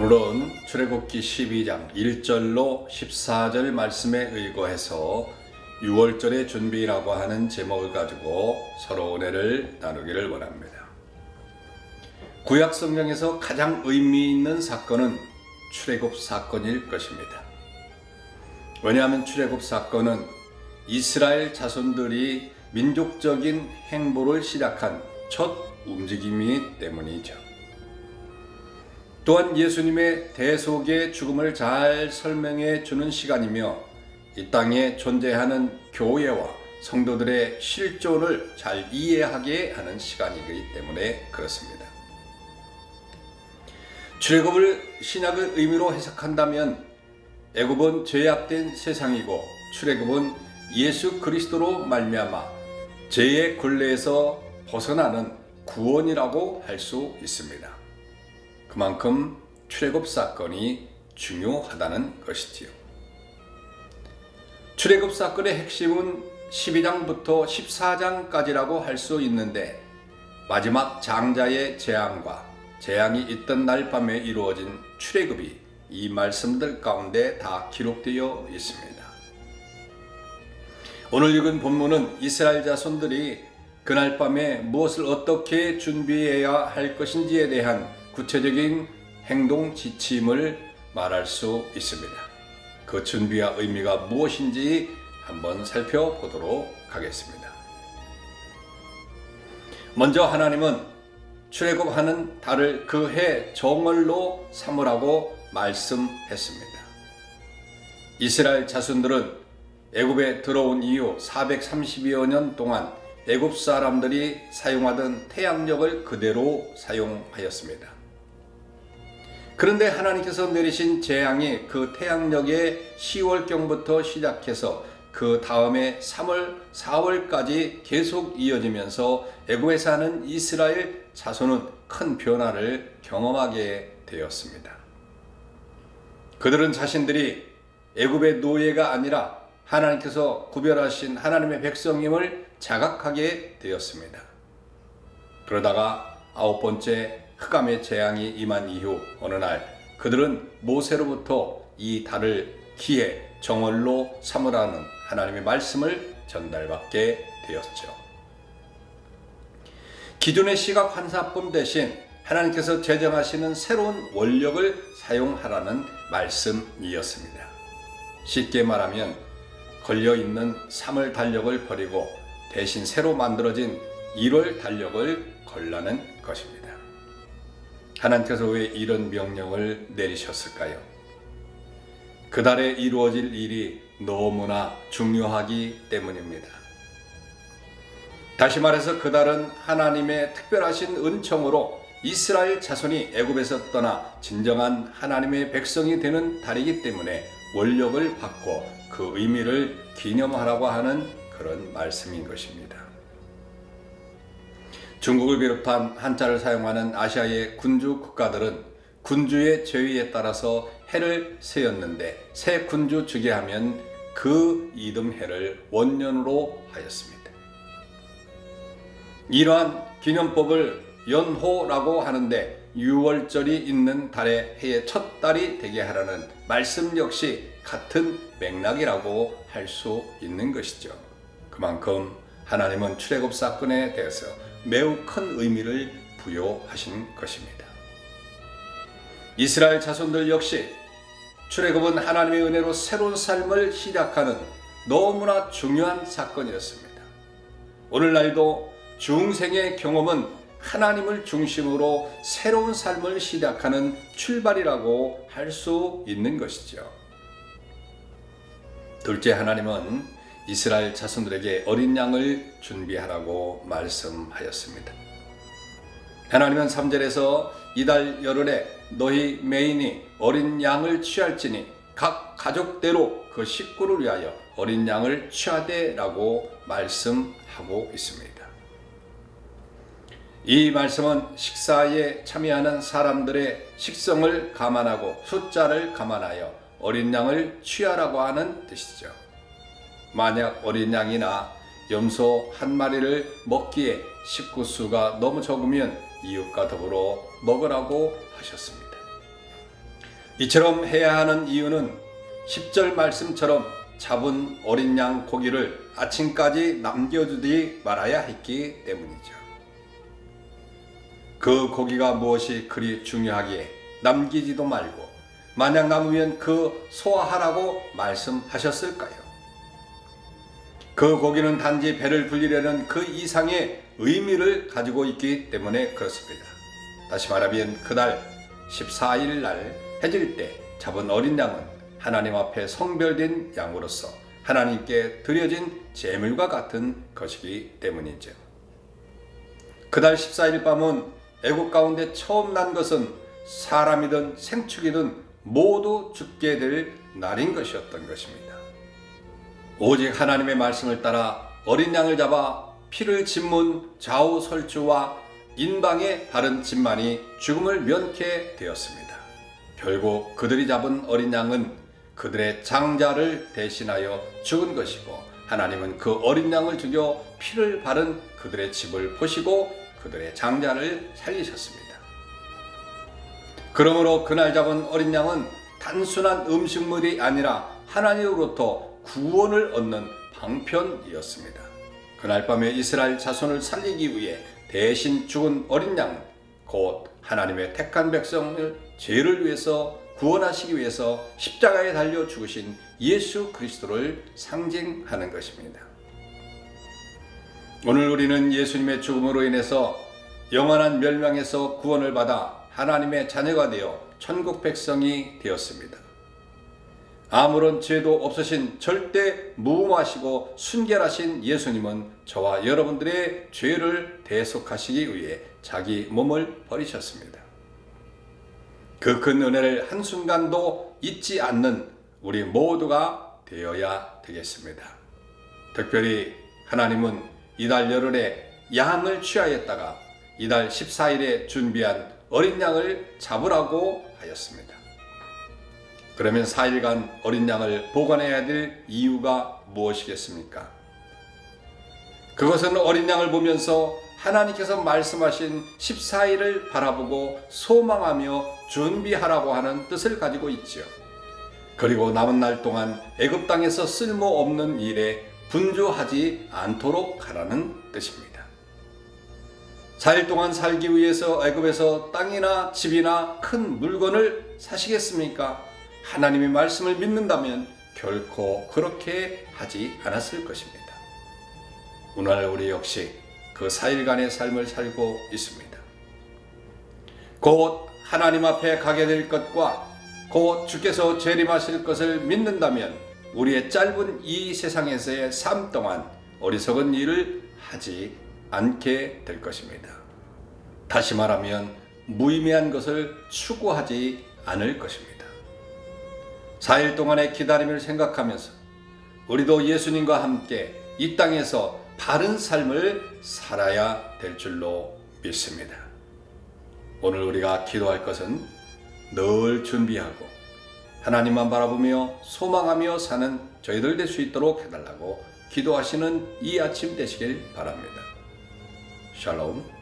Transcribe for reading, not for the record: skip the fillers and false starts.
오늘은 출애굽기 12장 1절로 14절 말씀에 의거해서 6월절의 준비라고 하는 제목을 가지고 서로 은혜를 나누기를 원합니다. 구약 성경에서 가장 의미 있는 사건은 출애굽 사건일 것입니다. 왜냐하면 출애굽 사건은 이스라엘 자손들이 민족적인 행보를 시작한 첫 움직임이기 때문이죠. 또한 예수님의 대속의 죽음을 잘 설명해 주는 시간이며 이 땅에 존재하는 교회와 성도들의 실존을 잘 이해하게 하는 시간이기 때문에 그렇습니다. 출애굽을 신약의 의미로 해석한다면 애굽은 죄악된 세상이고 출애굽은 예수 그리스도로 말미암아 죄의 굴레에서 벗어나는 구원이라고 할 수 있습니다. 그만큼 출애굽 사건이 중요하다는 것이지요. 출애굽 사건의 핵심은 12장부터 14장까지라고 할 수 있는데 마지막 장자의 재앙과 재앙이 있던 날 밤에 이루어진 출애굽이 이 말씀들 가운데 다 기록되어 있습니다. 오늘 읽은 본문은 이스라엘 자손들이 그날 밤에 무엇을 어떻게 준비해야 할 것인지에 대한 구체적인 행동 지침을 말할 수 있습니다. 그 준비와 의미가 무엇인지 한번 살펴보도록 하겠습니다. 먼저 하나님은 출애굽하는 달을 그 해 정월로 삼으라고 말씀했습니다. 이스라엘 자손들은 애굽에 들어온 이후 430여 년 동안 애굽 사람들이 사용하던 태양력을 그대로 사용하였습니다. 그런데 하나님께서 내리신 재앙이 그 태양력의 10월경부터 시작해서 그 다음에 3월, 4월까지 계속 이어지면서 애굽에 사는 이스라엘 자손은 큰 변화를 경험하게 되었습니다. 그들은 자신들이 애굽의 노예가 아니라 하나님께서 구별하신 하나님의 백성임을 자각하게 되었습니다. 그러다가 9번째 흑암의 재앙이 임한 이후 어느 날 그들은 모세로부터 이 달을 기해 정월로 삼으라는 하나님의 말씀을 전달받게 되었죠. 기존의 시각 환사품 대신 하나님께서 제정하시는 새로운 원력을 사용하라는 말씀이었습니다. 쉽게 말하면 걸려있는 3월 달력을 버리고 대신 새로 만들어진 1월 달력을 걸라는 것입니다. 하나님께서 왜 이런 명령을 내리셨을까요? 그 달에 이루어질 일이 너무나 중요하기 때문입니다. 다시 말해서 그 달은 하나님의 특별하신 은총으로 이스라엘 자손이 애굽에서 떠나 진정한 하나님의 백성이 되는 달이기 때문에 원력을 받고 그 의미를 기념하라고 하는 그런 말씀인 것입니다. 중국을 비롯한 한자를 사용하는 아시아의 군주 국가들은 군주의 제위에 따라서 해를 세었는데 새 군주 즉위하면 그 이듬해를 원년으로 하였습니다. 이러한 기념법을 연호라고 하는데 6월절이 있는 달의 해의 첫 달이 되게 하라는 말씀 역시 같은 맥락이라고 할 수 있는 것이죠. 그만큼 하나님은 출애굽 사건에 대해서 매우 큰 의미를 부여하신 것입니다. 이스라엘 자손들 역시 출애굽은 하나님의 은혜로 새로운 삶을 시작하는 너무나 중요한 사건이었습니다. 오늘날도 중생의 경험은 하나님을 중심으로 새로운 삶을 시작하는 출발이라고 할 수 있는 것이죠. 둘째, 하나님은 이스라엘 자손들에게 어린 양을 준비하라고 말씀하였습니다. 하나님은 3절에서 이달 열흘에 너희 매인이 어린 양을 취할지니 각 가족대로 그 식구를 위하여 어린 양을 취하되라고 말씀하고 있습니다. 이 말씀은 식사에 참여하는 사람들의 식성을 감안하고 숫자를 감안하여 어린 양을 취하라고 하는 뜻이죠. 만약 어린 양이나 염소 한 마리를 먹기에 식구 수가 너무 적으면 이웃과 더불어 먹으라고 하셨습니다. 이처럼 해야 하는 이유는 10절 말씀처럼 잡은 어린 양 고기를 아침까지 남겨두지 말아야 했기 때문이죠. 그 고기가 무엇이 그리 중요하기에 남기지도 말고 만약 남으면 그 소화하라고 말씀하셨을까요? 그 고기는 단지 배를 불리려는 그 이상의 의미를 가지고 있기 때문에 그렇습니다. 다시 말하면 그날 14일 날 해질 때 잡은 어린 양은 하나님 앞에 성별된 양으로서 하나님께 드려진 제물과 같은 것이기 때문이죠. 그달 14일 밤은 애국 가운데 처음 난 것은 사람이든 생축이든 모두 죽게 될 날인 것이었던 것입니다. 오직 하나님의 말씀을 따라 어린 양을 잡아 피를 짓문 좌우 설주와 인방에 바른 짓만이 죽음을 면케 되었습니다. 결국 그들이 잡은 어린 양은 그들의 장자를 대신하여 죽은 것이고 하나님은 그 어린 양을 죽여 피를 바른 그들의 집을 보시고 그들의 장자를 살리셨습니다. 그러므로 그날 잡은 어린 양은 단순한 음식물이 아니라 하나님으로부터 구원을 얻는 방편이었습니다. 그날 밤에 이스라엘 자손을 살리기 위해 대신 죽은 어린 양은 곧 하나님의 택한 백성을 죄를 위해서 구원하시기 위해서 십자가에 달려 죽으신 예수 그리스도를 상징하는 것입니다. 오늘 우리는 예수님의 죽음으로 인해서 영원한 멸망에서 구원을 받아 하나님의 자녀가 되어 천국 백성이 되었습니다. 아무런 죄도 없으신 절대 무음하시고 순결하신 예수님은 저와 여러분들의 죄를 대속하시기 위해 자기 몸을 버리셨습니다. 그 큰 은혜를 한순간도 잊지 않는 우리 모두가 되어야 되겠습니다. 특별히 하나님은 이달 열흘에 양을 취하였다가 이달 14일에 준비한 어린 양을 잡으라고 하였습니다. 그러면 4일간 어린 양을 보관해야 될 이유가 무엇이겠습니까? 그것은 어린 양을 보면서 하나님께서 말씀하신 14일을 바라보고 소망하며 준비하라고 하는 뜻을 가지고 있죠. 그리고 남은 날 동안 애굽 땅에서 쓸모없는 일에 분주하지 않도록 하라는 뜻입니다. 4일 동안 살기 위해서 애굽에서 땅이나 집이나 큰 물건을 사시겠습니까? 하나님의 말씀을 믿는다면 결코 그렇게 하지 않았을 것입니다. 오늘 우리 역시 그 4일간의 삶을 살고 있습니다. 곧 하나님 앞에 가게 될 것과 곧 주께서 재림하실 것을 믿는다면 우리의 짧은 이 세상에서의 삶 동안 어리석은 일을 하지 않게 될 것입니다. 다시 말하면 무의미한 것을 추구하지 않을 것입니다. 4일 동안의 기다림을 생각하면서 우리도 예수님과 함께 이 땅에서 바른 삶을 살아야 될 줄로 믿습니다. 오늘 우리가 기도할 것은 늘 준비하고 하나님만 바라보며 소망하며 사는 저희들 될 수 있도록 해달라고 기도하시는 이 아침 되시길 바랍니다. 샬롬.